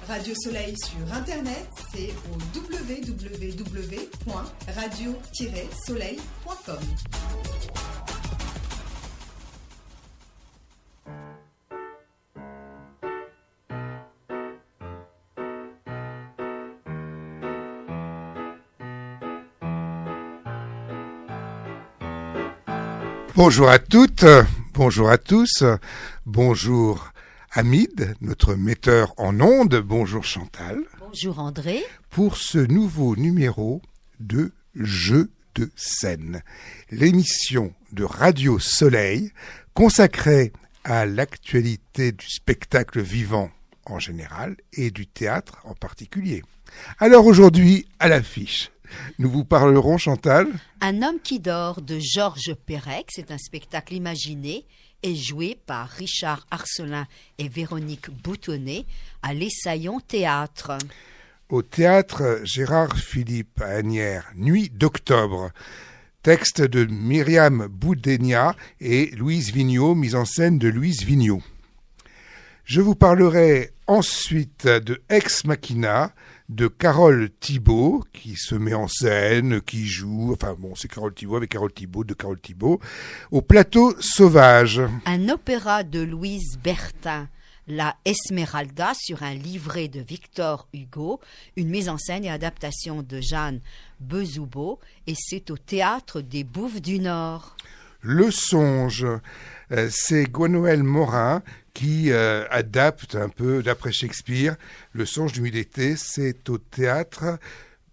Radio Soleil sur Internet, c'est au www.radio-soleil.com. Bonjour à toutes, bonjour à tous, bonjour Hamid, notre metteur en ondes, bonjour Chantal. Bonjour André. Pour ce nouveau numéro de Jeux de scène, l'émission de Radio Soleil consacrée à l'actualité du spectacle vivant en général et du théâtre en particulier. Alors aujourd'hui, à l'affiche, nous vous parlerons, Chantal. Un homme qui dort de Georges Perec, c'est un spectacle imaginé et joué par Richard Arcelin et Véronique Boutonnet à l'Essaillon Théâtre. Au théâtre Gérard-Philippe à Asnières, Nuit d'octobre. Texte de Myriam Boudénia et Louise Vigneault, mise en scène de Louise Vigneault. Je vous parlerai ensuite de Ex Machina, de Carole Thibault, qui se met en scène, qui joue, c'est Carole Thibault avec Carole Thibault, au plateau Sauvage. Un opéra de Louise Bertin, La Esmeralda, sur un livret de Victor Hugo, une mise en scène et adaptation de Jeanne Bezoubeau, et c'est au Théâtre des Bouffes du Nord. Le Songe, c'est Gwenaëlle Morin qui adapte un peu, d'après Shakespeare, Le Songe du Nuit d'été, c'est au Théâtre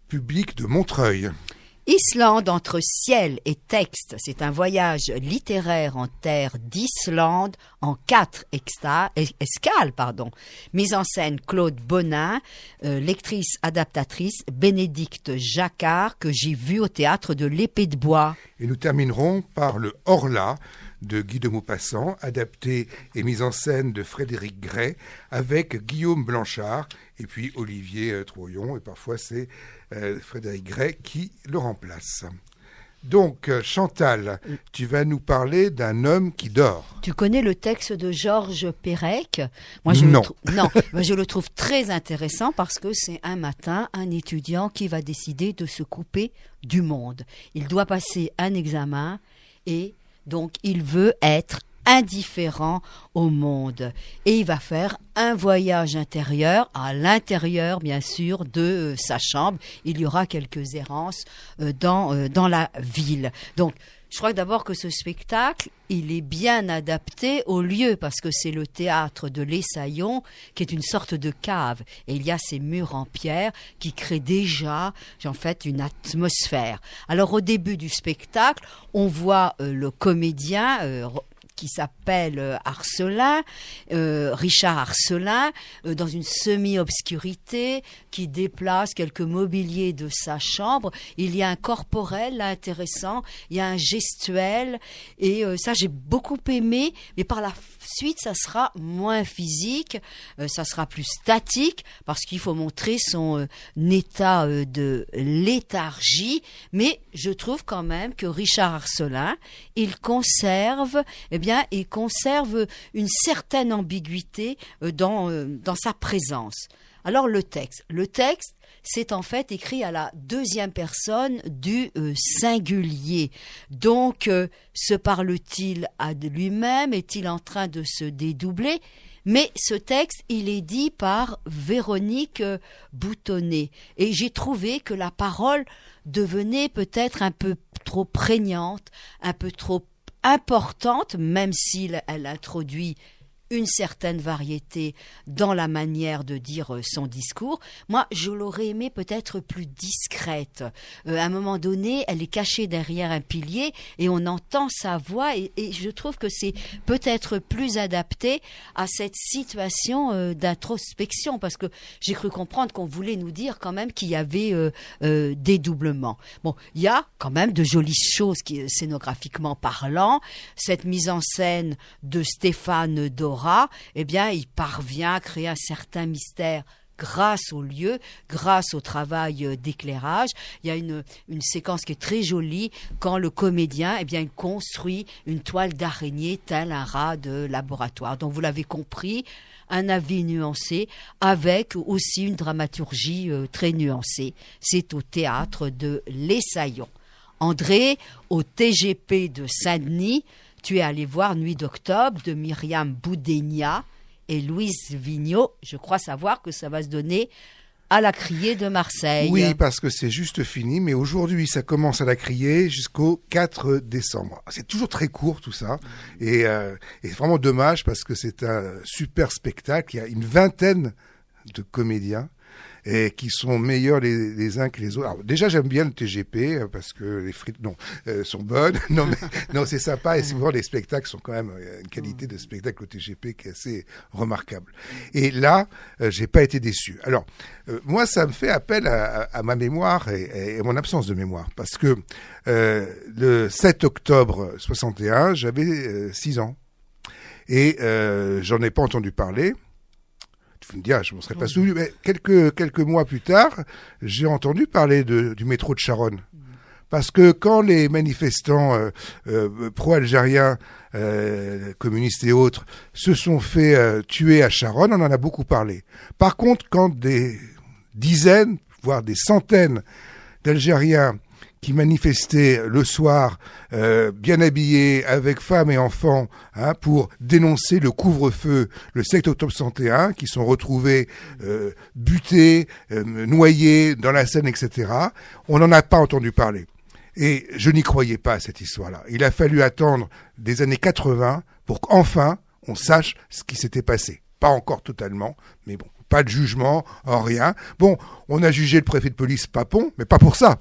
Public de Montreuil. Islande entre ciel et texte, c'est un voyage littéraire en terre d'Islande en 4 escales. Mise en scène Claude Bonin, lectrice adaptatrice Bénédicte Jacquard, que j'ai vue au théâtre de l'Épée de Bois. Et nous terminerons par le Horla de Guy de Maupassant, adapté et mise en scène de Frédéric Gray, avec Guillaume Blanchard et puis Olivier Troyon, et parfois c'est Frédéric Gray qui le remplace. Donc, Chantal, tu vas nous parler d'un homme qui dort. Tu connais le texte de Georges Perec ? Non. Je le trouve très intéressant parce que c'est un matin un étudiant qui va décider de se couper du monde. Il doit passer un examen et donc il veut être indifférent au monde. Et il va faire un voyage intérieur, à l'intérieur bien sûr de sa chambre. Il y aura quelques errances dans la ville. Donc je crois d'abord que ce spectacle, il est bien adapté au lieu, parce que c'est le théâtre de l'Essaillon, qui est une sorte de cave. Et il y a ces murs en pierre qui créent déjà, en fait, une atmosphère. Alors, au début du spectacle, on voit le comédien qui s'appelle Arcelin, Richard Arcelin, dans une semi-obscurité, qui déplace quelques mobiliers de sa chambre. Il y a un corporel là, intéressant, il y a un gestuel, et ça j'ai beaucoup aimé, mais par la suite ça sera moins physique, ça sera plus statique, parce qu'il faut montrer son état de léthargie, mais je trouve quand même que Richard Arcelin, il conserve une certaine ambiguïté dans sa présence. Alors le texte, c'est en fait écrit à la deuxième personne du singulier. Donc, se parle-t-il à lui-même? Est-il en train de se dédoubler? Mais ce texte, il est dit par Véronique Boutonnet. Et j'ai trouvé que la parole devenait peut-être un peu trop prégnante, un peu trop importante, même s'il elle introduit une certaine variété dans la manière de dire son discours. Moi, je l'aurais aimé peut-être plus discrète. À un moment donné, elle est cachée derrière un pilier et on entend sa voix et je trouve que c'est peut-être plus adapté à cette situation d'introspection, parce que j'ai cru comprendre qu'on voulait nous dire quand même qu'il y avait dédoublement. Bon, il y a quand même de jolies choses scénographiquement parlant. Cette mise en scène de Stéphane Dora, eh bien, il parvient à créer un certain mystère grâce au lieu, grâce au travail d'éclairage. Il y a une séquence qui est très jolie quand le comédien, eh bien, il construit une toile d'araignée tel un rat de laboratoire. Donc, vous l'avez compris, un avis nuancé, avec aussi une dramaturgie très nuancée. C'est au théâtre de l'Essaillon. André, au TGP de Saint-Denis, tu es allé voir Nuit d'octobre de Myriam Boudénia et Louise Vigneault. Je crois savoir que ça va se donner à la Criée de Marseille. Oui, parce que c'est juste fini, mais aujourd'hui, ça commence à la Criée jusqu'au 4 décembre. C'est toujours très court tout ça, et vraiment dommage parce que c'est un super spectacle. Il y a une vingtaine de comédiens et qui sont meilleurs les uns que les autres. Alors, déjà, j'aime bien le TGP parce que les frites sont bonnes. Non, c'est sympa et souvent les spectacles sont quand même une qualité de spectacle au TGP qui est assez remarquable. Et là, j'ai pas été déçu. Alors, moi, ça me fait appel à ma mémoire et à mon absence de mémoire parce que le 7 octobre 61, j'avais 6 ans et j'en ai pas entendu parler. Tu me diras, je m'en serais pas souvenu, mais quelques mois plus tard, j'ai entendu parler du métro de Charonne. Parce que quand les manifestants pro-algériens, communistes et autres, se sont fait tuer à Charonne, on en a beaucoup parlé. Par contre, quand des dizaines, voire des centaines d'Algériens qui manifestaient le soir, bien habillés, avec femmes et enfants, pour dénoncer le couvre-feu, le 7 octobre 61, qui sont retrouvés butés, noyés dans la Seine, etc. On n'en a pas entendu parler. Et je n'y croyais pas à cette histoire-là. Il a fallu attendre des années 80 pour qu'enfin on sache ce qui s'était passé. Pas encore totalement, mais bon, pas de jugement, rien. Bon, on a jugé le préfet de police Papon, mais pas pour ça.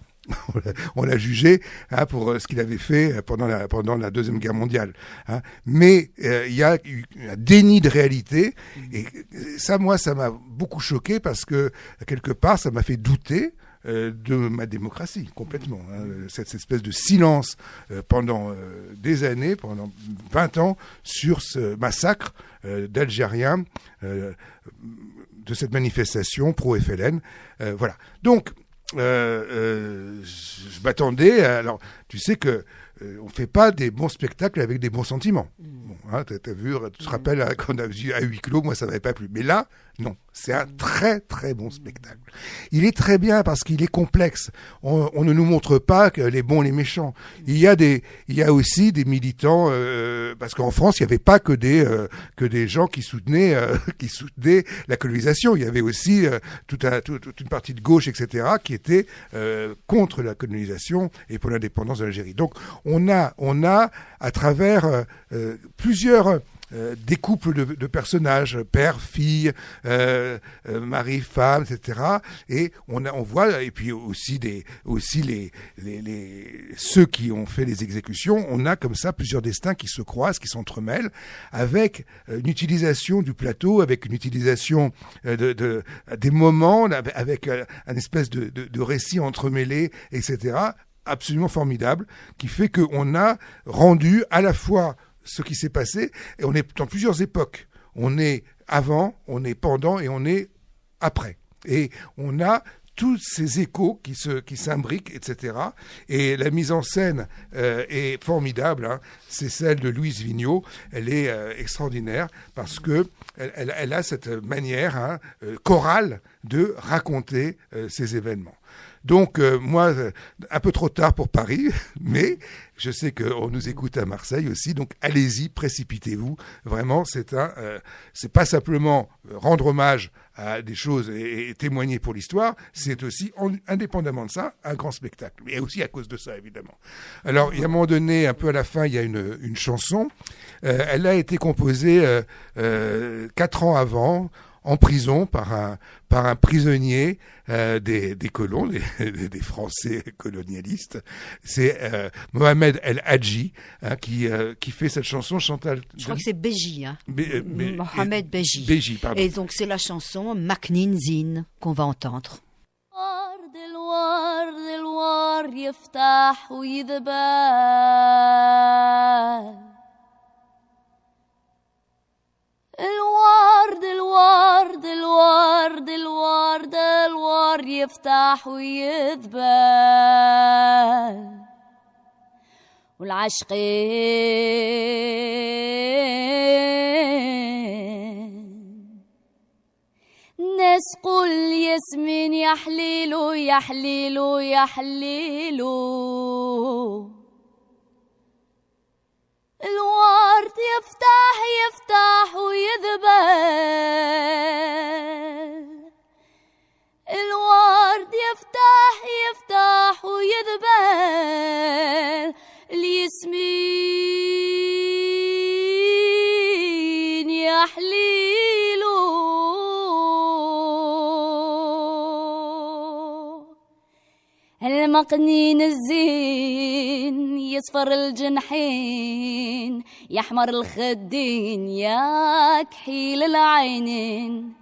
On l'a jugé pour ce qu'il avait fait pendant la Deuxième Guerre mondiale. Mais il y a eu un déni de réalité et ça, moi, ça m'a beaucoup choqué parce que quelque part, ça m'a fait douter de ma démocratie complètement. Cette espèce de silence pendant des années, pendant 20 ans, sur ce massacre d'Algériens de cette manifestation pro-FLN. Voilà. Donc, je m'attendais. Alors, tu sais que on fait pas des bons spectacles avec des bons sentiments. Bon, t'as vu, tu te rappelles quand on a vu à huis clos, moi ça m'avait pas plu. Mais là, non, c'est un très très bon spectacle. Il est très bien parce qu'il est complexe. On ne nous montre pas que les bons, les méchants. Il y a aussi des militants parce qu'en France il y avait pas que des gens qui soutenaient la colonisation. Il y avait aussi toute une partie de gauche, etc., qui était contre la colonisation et pour l'indépendance de l'Algérie. Donc on a à travers plusieurs des couples de personnages, père, fille, mari, femme, etc. Et on voit, et puis aussi ceux qui ont fait les exécutions, on a comme ça plusieurs destins qui se croisent, qui s'entremêlent, avec une utilisation du plateau, avec une utilisation des moments, avec un espèce de récit entremêlé, etc., absolument formidable, qui fait qu'on a rendu à la fois ce qui s'est passé, et on est dans plusieurs époques. On est avant, on est pendant et on est après. Et on a tous ces échos qui s'imbriquent, etc. Et la mise en scène est formidable. C'est celle de Louise Vigneault. Elle est extraordinaire parce que elle a cette manière chorale de raconter ces événements. Donc, moi, un peu trop tard pour Paris, mais je sais qu'on nous écoute à Marseille aussi, donc allez-y, précipitez-vous. Vraiment, c'est pas simplement rendre hommage à des choses et témoigner pour l'histoire, c'est aussi, indépendamment de ça, un grand spectacle. Et aussi à cause de ça, évidemment. Alors, il y a un moment donné, un peu à la fin, il y a une chanson. Elle a été composée 4 ans avant, en prison par un prisonnier des colons, des Français colonialistes. C'est Mohamed El Hadji qui fait cette chanson. Chantal. Je crois que c'est Béji, Mohamed Béji. Béji, pardon. Et donc c'est la chanson Maknin Zine qu'on va entendre. الورد الورد الورد الورد الورد يفتح ويذبل والعشقين يسقوا الياسمين يا حليلو يا حليلو يا حليلو الورد يفتح يفتح ويذبل الورد يفتح يفتح ويذبل الياسمين يا حليلو المقنين الزين يصفر الجنحين يحمر الخدين يا كحيل العينين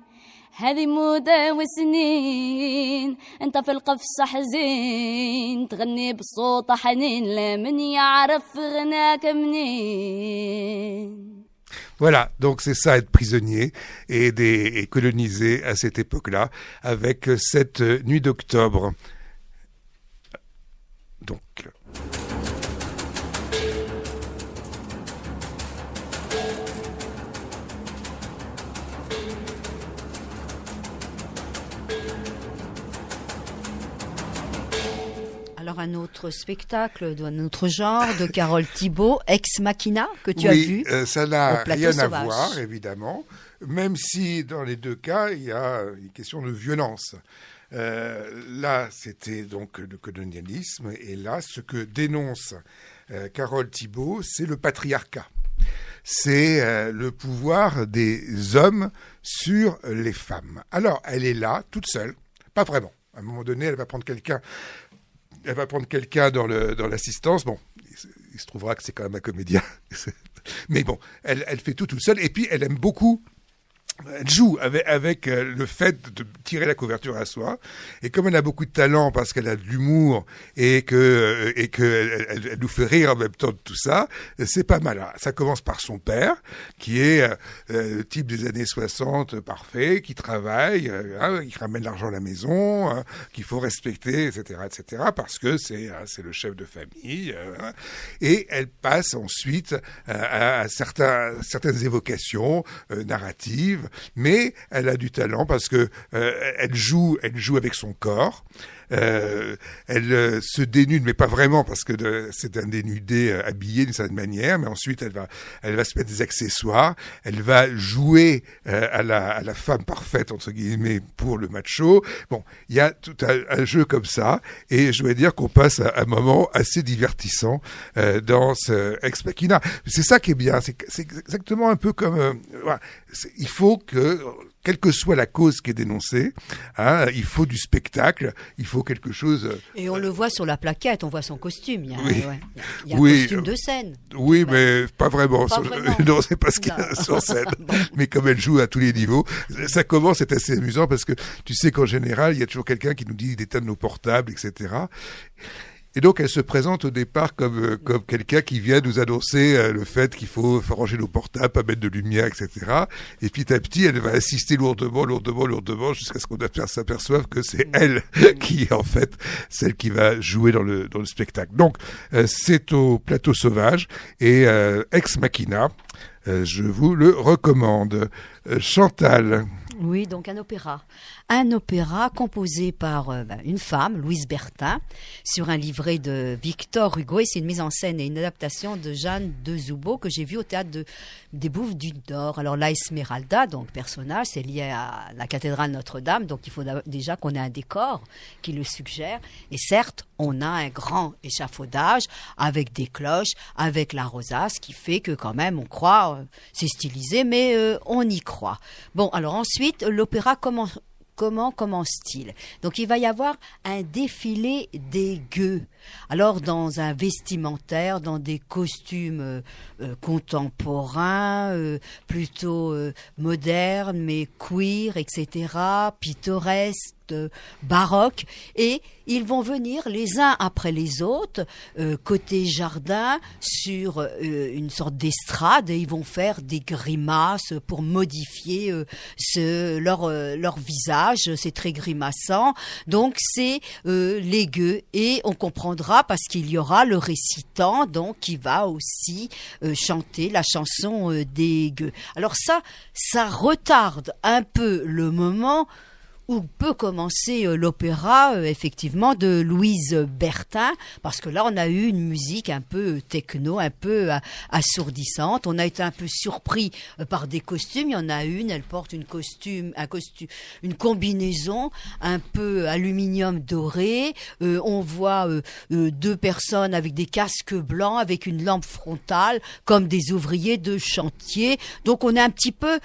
هذه مدة وسنين انت في القفص حزين تغني بصوت حنين لا من يعرف غناك منين. Voilà, donc c'est ça être prisonnier et colonisé à cette époque-là avec cette nuit d'octobre. Donc... Alors un autre spectacle d'un autre genre de Carole Thibault, Ex Machina, que tu as vu. Ça n'a rien à sauvage. voir, évidemment, même si dans les deux cas, il y a une question de violence. Là, c'était donc le colonialisme, et là, ce que dénonce Carole Thibault, c'est le patriarcat. C'est le pouvoir des hommes sur les femmes. Alors, elle est là, toute seule, pas vraiment. À un moment donné, elle va prendre quelqu'un dans l'assistance. Bon, il se trouvera que c'est quand même un comédien. Mais bon, elle fait tout toute seule. Et puis, elle aime beaucoup... Elle joue avec le fait de tirer la couverture à soi, et comme elle a beaucoup de talent parce qu'elle a de l'humour et que elle nous fait rire en même temps de tout ça, c'est pas mal. Ça commence par son père, qui est le type des années 60 parfait, qui travaille, qui ramène l'argent à la maison, qu'il faut respecter, etc., parce que c'est le chef de famille. Et elle passe ensuite à certaines évocations narratives. Mais elle a du talent parce que elle joue avec son corps. Elle se dénude, mais pas vraiment parce que c'est un dénudé habillé d'une certaine manière. Mais ensuite, elle va se mettre des accessoires. Elle va jouer à la femme parfaite entre guillemets pour le macho. Bon, il y a tout un jeu comme ça, et je dois dire qu'on passe un moment assez divertissant dans ce Ex Machina. C'est ça qui est bien. C'est exactement un peu comme voilà. Il faut que, quelle que soit la cause qui est dénoncée, il faut du spectacle, il faut quelque chose... Et on le voit sur la plaquette, on voit son costume. Il y a un costume de scène. Oui, mais pas vraiment. Vraiment. Non, c'est pas ce qu'il y a sur scène. Bon. Mais comme elle joue à tous les niveaux, ça commence, c'est assez amusant parce que tu sais qu'en général, il y a toujours quelqu'un qui nous dit d'éteindre nos portables, etc. Et donc, elle se présente au départ comme quelqu'un qui vient nous annoncer le fait qu'il faut ranger nos portables, pas mettre de lumière, etc. Et petit à petit, elle va insister lourdement, jusqu'à ce qu'on s'aperçoive que c'est elle qui est en fait celle qui va jouer dans le spectacle. Donc, c'est au Plateau Sauvage et Ex Machina, je vous le recommande. Chantal. Oui, donc un opéra composé par une femme, Louise Bertin, sur un livret de Victor Hugo, et c'est une mise en scène et une adaptation de Jeanne de Zoubeau que j'ai vue au théâtre des Bouffes du Nord. Alors la Esmeralda, donc personnage, c'est lié à la cathédrale Notre-Dame, donc il faut déjà qu'on ait un décor qui le suggère, et certes, on a un grand échafaudage avec des cloches, avec la rosace, qui fait que quand même on croit, c'est stylisé, mais on y croit. Bon, alors ensuite, l'opéra comment commence-t-il? Donc il va y avoir un défilé des gueux. Alors dans un vestimentaire, dans des costumes contemporains, plutôt modernes, mais queer, etc., pittoresques, baroque, et ils vont venir les uns après les autres côté jardin sur une sorte d'estrade, et ils vont faire des grimaces pour modifier leur visage. C'est très grimaçant, donc c'est les gueux, et on comprendra parce qu'il y aura le récitant donc qui va aussi chanter la chanson des gueux. Alors ça retarde un peu le moment où peut commencer l'opéra, effectivement, de Louise Bertin, parce que là, on a eu une musique un peu techno, un peu assourdissante. On a été un peu surpris par des costumes. Il y en a une, elle porte une combinaison un peu aluminium doré. On voit deux personnes avec des casques blancs, avec une lampe frontale, comme des ouvriers de chantier. Donc, on est un petit peu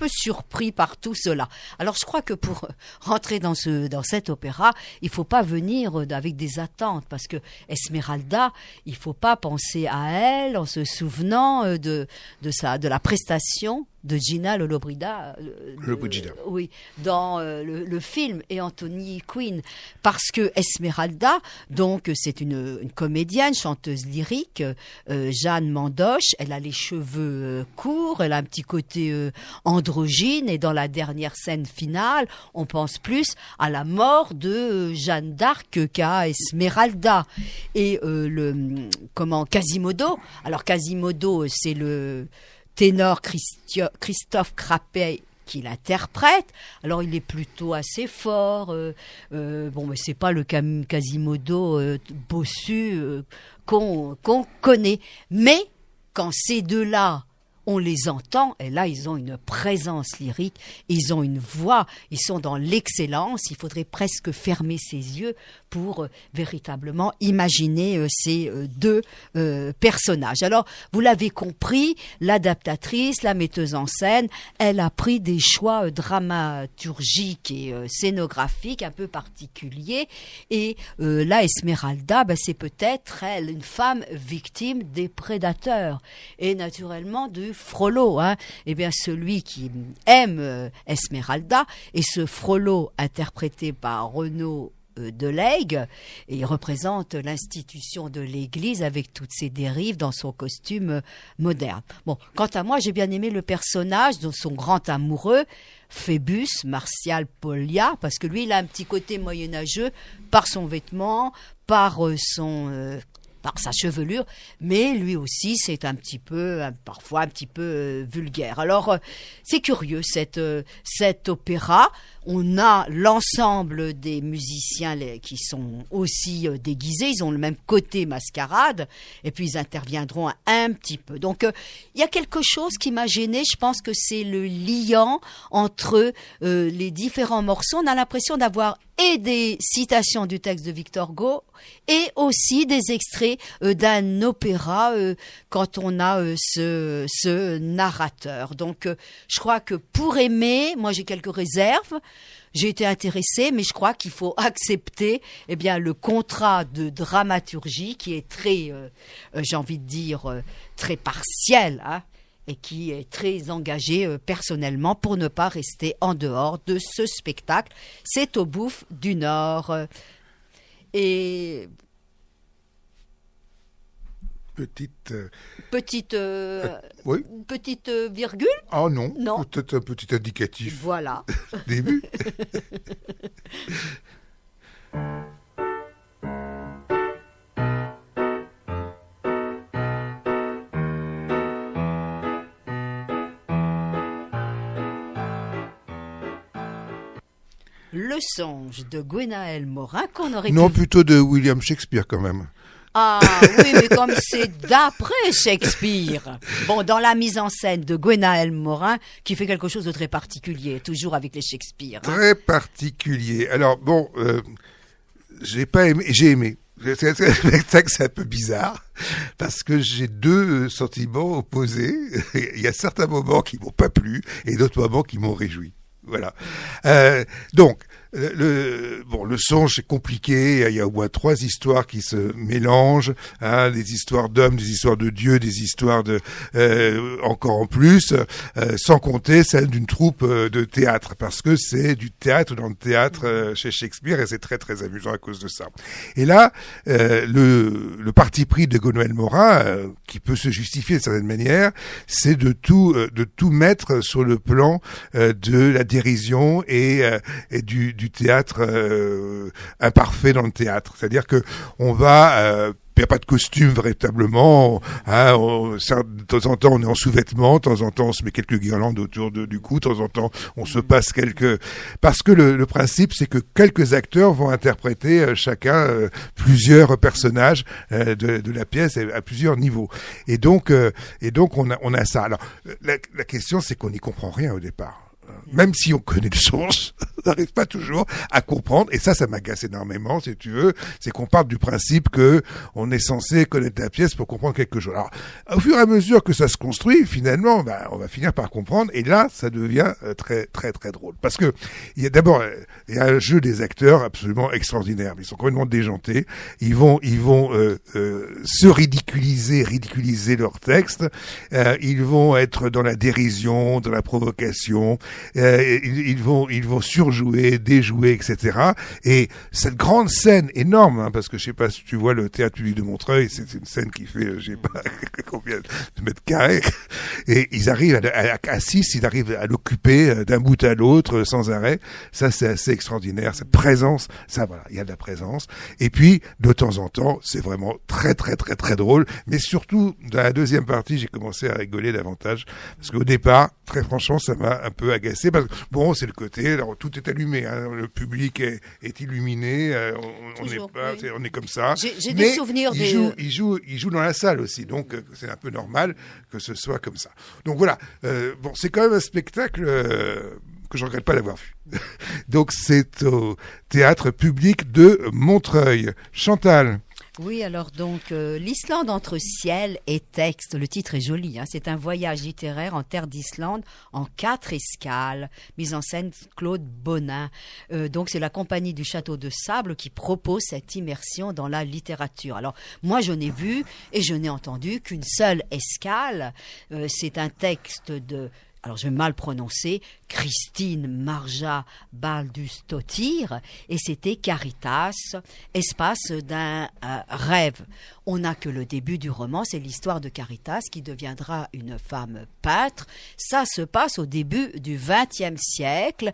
surpris par tout cela. Alors je crois que pour rentrer dans cet opéra, il faut pas venir avec des attentes, parce que Esmeralda, il faut pas penser à elle en se souvenant de la prestation de Gina Lollobrigida, oui, dans le film, et Anthony Quinn, parce que Esmeralda, donc c'est une comédienne, chanteuse lyrique, Jeanne Mandoche. Elle a les cheveux courts, elle a un petit côté androgyne, et dans la dernière scène finale, on pense plus à la mort de Jeanne d'Arc qu'à Esmeralda. Et Quasimodo. Alors Quasimodo, c'est le ténor Christophe Crapet qui l'interprète. Alors il est plutôt assez fort. Mais c'est pas le Quasimodo bossu qu'on connaît. Mais quand ces deux-là, on les entend, et là ils ont une présence lyrique, ils ont une voix, ils sont dans l'excellence. Il faudrait presque fermer ses yeux pour véritablement imaginer ces deux personnages. Alors, vous l'avez compris, l'adaptatrice, la metteuse en scène, elle a pris des choix dramaturgiques et scénographiques un peu particuliers. Et là, Esmeralda, c'est peut-être, elle, une femme victime des prédateurs. Et naturellement, du Frollo. Eh bien, celui qui aime Esmeralda, et ce Frollo interprété par Renaud Delègue, et il représente l'institution de l'Église avec toutes ses dérives dans son costume moderne. Bon, quant à moi, j'ai bien aimé le personnage de son grand amoureux, Phébus Martial Polya, parce que lui, il a un petit côté moyenâgeux par son vêtement, par sa chevelure, mais lui aussi c'est parfois un petit peu vulgaire. Alors c'est curieux cet opéra. On a l'ensemble des musiciens qui sont aussi déguisés, ils ont le même côté mascarade, et puis ils interviendront un petit peu. Donc il y a quelque chose qui m'a gênée, je pense que c'est le liant entre les différents morceaux. On a l'impression d'avoir et des citations du texte de Victor Hugo et aussi des extraits d'un opéra quand on a ce narrateur. Donc je crois que pour aimer, moi j'ai quelques réserves. J'ai été intéressée, mais je crois qu'il faut accepter le contrat de dramaturgie qui est très, j'ai envie de dire, très partiel, et qui est très engagé personnellement pour ne pas rester en dehors de ce spectacle. C'est au Bouffe du Nord. Et petite oui. Petite virgule? Ah non, peut-être un petit indicatif. Voilà. Début. Le songe de Gwenaël Morin qu'on aurait Non, plutôt de William Shakespeare quand même. Ah oui, mais comme c'est d'après Shakespeare. Bon, dans la mise en scène de Gwenaël Morin, qui fait quelque chose de très particulier, toujours avec les Shakespeare. Très particulier. Alors bon, j'ai aimé. C'est un peu bizarre parce que j'ai deux sentiments opposés. Il y a certains moments qui m'ont pas plu et d'autres moments qui m'ont réjoui. Voilà. Donc, le songe c'est compliqué. Il y a au moins 3 histoires qui se mélangent, des histoires d'hommes, des histoires de Dieu, des histoires de encore en plus, sans compter celle d'une troupe de théâtre, parce que c'est du théâtre dans le théâtre chez Shakespeare, et c'est très très amusant à cause de ça. Et là, le parti pris de Gwenaël Morin, qui peut se justifier de certaine manière, c'est de tout mettre sur le plan de la dérision et du théâtre imparfait dans le théâtre. C'est-à-dire que on va n'y a pas de costume véritablement. Hein, de temps en temps, on est en sous-vêtements, de temps en temps, on se met quelques guirlandes autour du cou, de temps en temps, on se passe quelques... Parce que le principe, c'est que quelques acteurs vont interpréter chacun plusieurs personnages de la pièce à plusieurs niveaux. Et donc on a ça. Alors, la question, c'est qu'on n'y comprend rien au départ. Même si on connaît le sens, on n'arrive pas toujours à comprendre. Et ça m'agace énormément, si tu veux. C'est qu'on part du principe que on est censé connaître la pièce pour comprendre quelque chose. Alors, au fur et à mesure que ça se construit, finalement, on va finir par comprendre. Et là, ça devient très, très, très drôle. Parce que il y a un jeu des acteurs absolument extraordinaire. Ils sont complètement déjantés. Ils vont se ridiculiser leur texte. Ils vont être dans la dérision, dans la provocation. Ils vont surjouer, déjouer, etc. Et cette grande scène énorme, hein, parce que je sais pas si tu vois le théâtre public de Montreuil, c'est une scène qui fait, je sais pas combien de mètres carrés. Et ils arrivent à 6, ils arrivent à l'occuper d'un bout à l'autre sans arrêt. Ça, c'est assez extraordinaire. Cette présence, ça, voilà, il y a de la présence. Et puis, de temps en temps, c'est vraiment très, très, très, très drôle. Mais surtout, dans la deuxième partie, j'ai commencé à rigoler davantage. Parce qu'au départ, très franchement, ça m'a un peu agacé. Parce que, bon, c'est le côté, alors tout est allumé, hein, le public est illuminé, on est comme ça. J'ai des souvenirs il joue dans la salle aussi, donc c'est un peu normal que ce soit comme ça. Donc voilà, c'est quand même un spectacle que je regrette pas d'avoir vu. Donc c'est au théâtre public de Montreuil. Chantal. Oui, alors donc l'Islande entre ciel et texte, le titre est joli, hein, c'est un voyage littéraire en terre d'Islande en 4 escales, mise en scène Claude Bonin. Donc c'est la compagnie du Château de Sable qui propose cette immersion dans la littérature. Alors moi je n'ai vu et je n'ai entendu qu'une seule escale, c'est un texte de... Alors, je vais mal prononcer, Christine Marja Baldusdottir, et c'était Caritas, espace d'un rêve. On n'a que le début du roman, c'est l'histoire de Caritas qui deviendra une femme peintre. Ça se passe au début du XXe siècle,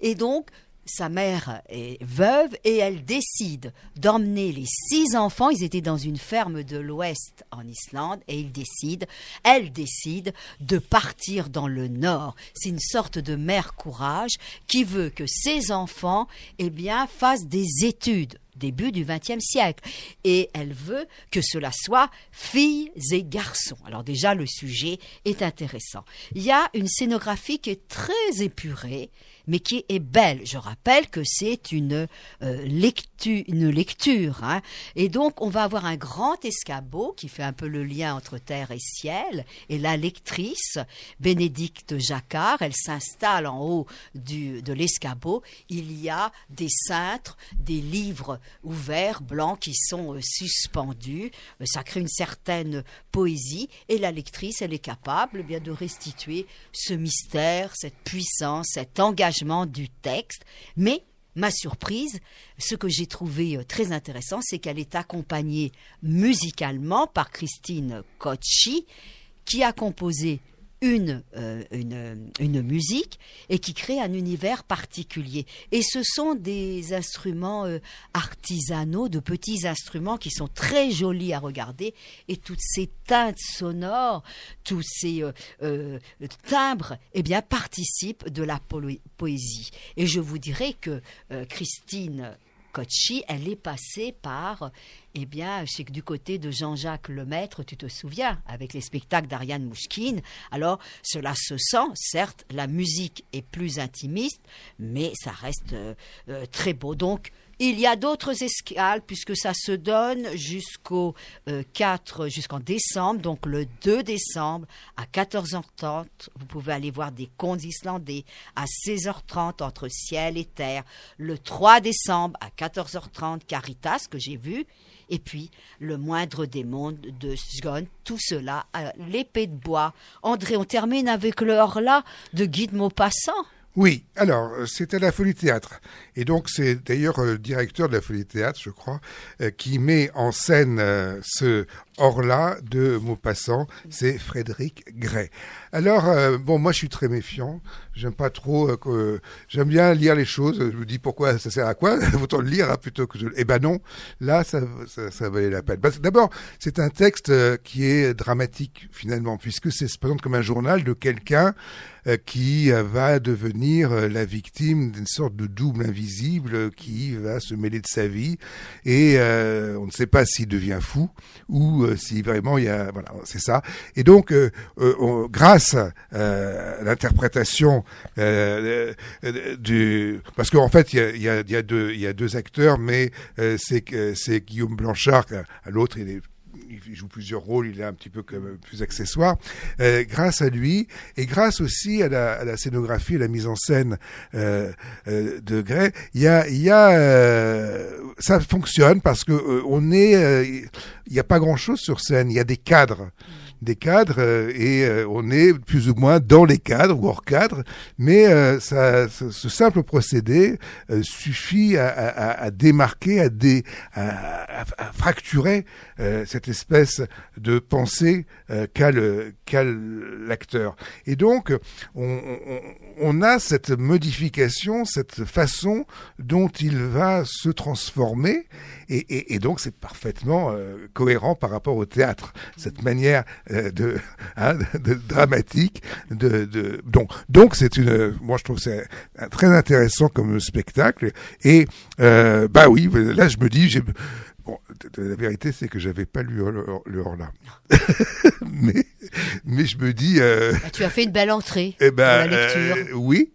et donc... Sa mère est veuve et elle décide d'emmener les 6 enfants. Ils étaient dans une ferme de l'Ouest en Islande et elle décide de partir dans le Nord. C'est une sorte de mère courage qui veut que ses enfants, fassent des études. Début du XXe siècle. Et elle veut que cela soit filles et garçons. Alors déjà, le sujet est intéressant. Il y a une scénographie qui est très épurée, mais qui est belle. Je rappelle que c'est une lecture. Hein. Et donc, on va avoir un grand escabeau qui fait un peu le lien entre terre et ciel. Et la lectrice, Bénédicte Jacquard, elle s'installe en haut de l'escabeau. Il y a des cintres, des livres ouverts, blancs, qui sont suspendus. Ça crée une certaine poésie. Et la lectrice, elle est capable de restituer ce mystère, cette puissance, cet engagement du texte. Mais ma surprise, ce que j'ai trouvé très intéressant, c'est qu'elle est accompagnée musicalement par Christine Cocchi, qui a composé une musique et qui crée un univers particulier. Et ce sont des instruments artisanaux, de petits instruments qui sont très jolis à regarder, et toutes ces teintes sonores, tous ces timbres, participent de la poésie. Et je vous dirais que Christine Cocchi, elle est passée par, c'est que du côté de Jean-Jacques Lemaître, tu te souviens, avec les spectacles d'Ariane Mouchkine. Alors, cela se sent, certes, la musique est plus intimiste, mais ça reste très beau. Donc, il y a d'autres escales, puisque ça se donne jusqu'en décembre. Donc, le 2 décembre, à 14h30, vous pouvez aller voir des contes islandais. À 16h30, entre ciel et terre. Le 3 décembre, à 14h30, Caritas, que j'ai vu. Et puis, le moindre des mondes de Sgon. Tout cela à l'épée de bois. André, on termine avec le Horla de Guy de Maupassant. Oui, alors, c'est à la Folie Théâtre. Et donc, c'est d'ailleurs le directeur de la Folie Théâtre, je crois, qui met en scène ce Orla de Maupassant, c'est Frédéric Gray. Alors, moi je suis très méfiant, j'aime pas trop, j'aime bien lire les choses, je me dis pourquoi ça sert à quoi, autant le lire plutôt que Eh ben non, là ça valait la peine. Parce que d'abord, c'est un texte qui est dramatique finalement, puisque c'est se présente comme un journal de quelqu'un qui va devenir la victime d'une sorte de double invisible qui va se mêler de sa vie et on ne sait pas s'il devient fou ou si vraiment il y a voilà c'est ça et donc grâce à l'interprétation du parce qu'en fait il y a deux acteurs mais c'est Guillaume Blanchard à l'autre il joue plusieurs rôles, il est un petit peu comme plus accessoire. Grâce à lui et grâce aussi à la scénographie et la mise en scène de Gray, il y a ça fonctionne parce que il y a pas grand-chose sur scène, il y a des cadres et on est plus ou moins dans les cadres ou hors cadre, mais ce simple procédé suffit à démarquer, à fracturer cette espèce de pensée qu'a l'acteur. Et donc on a cette modification, cette façon dont il va se transformer et donc c'est parfaitement cohérent par rapport au théâtre, cette manière de dramatique donc c'est moi je trouve que c'est très intéressant comme spectacle et oui là je me dis la vérité, c'est que j'avais pas lu le Orla. mais je me dis... tu as fait une belle entrée dans la lecture. Oui,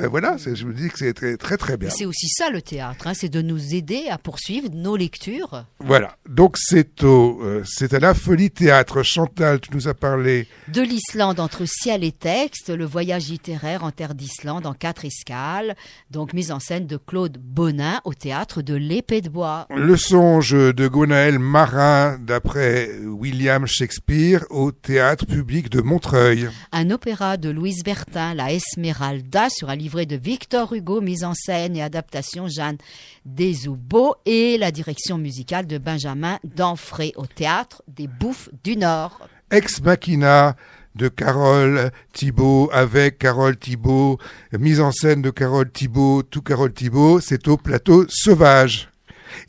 voilà, je me dis que c'est très, très, très bien. Et c'est aussi ça le théâtre, c'est de nous aider à poursuivre nos lectures. Voilà, donc c'est à la Folie Théâtre. Chantal, tu nous as parlé... De l'Islande entre ciel et texte, le voyage littéraire en terre d'Islande en 4 escales, donc mise en scène de Claude Bonin au théâtre de l'Épée de Bois. Le songe de Gwenaël Marin d'après William Shakespeare au théâtre public de Montreuil. Un opéra de Louise Bertin, La Esmeralda, sur un livret de Victor Hugo, mise en scène et adaptation Jeanne Deshoubeaux et la direction musicale de Benjamin Danfré au théâtre des Bouffes du Nord. Ex Machina de Carole Thibault avec Carole Thibault, mise en scène de Carole Thibault, tout Carole Thibault, c'est au Plateau Sauvage.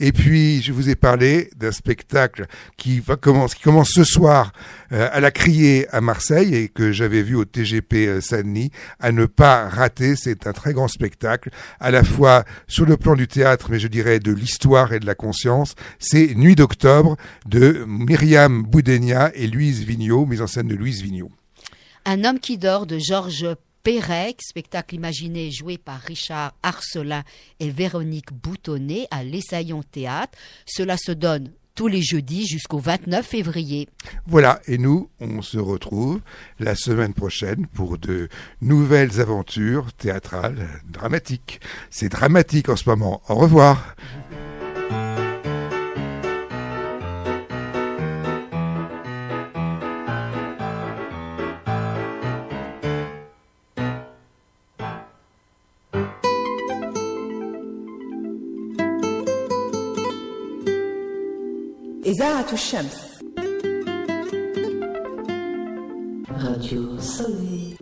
Et puis, je vous ai parlé d'un spectacle qui commence ce soir à la Criée à Marseille et que j'avais vu au TGP Saint-Denis, à ne pas rater. C'est un très grand spectacle, à la fois sur le plan du théâtre, mais je dirais de l'histoire et de la conscience. C'est Nuit d'octobre de Myriam Boudénia et Louise Vigneault, mise en scène de Louise Vigneault. Un homme qui dort de Georges Perec, spectacle imaginé et joué par Richard Arcelin et Véronique Boutonnet à l'Essaillon Théâtre. Cela se donne tous les jeudis jusqu'au 29 février. Voilà, et nous, on se retrouve la semaine prochaine pour de nouvelles aventures théâtrales dramatiques. C'est dramatique en ce moment. Au revoir. إذاعة الشمس راديو صوتي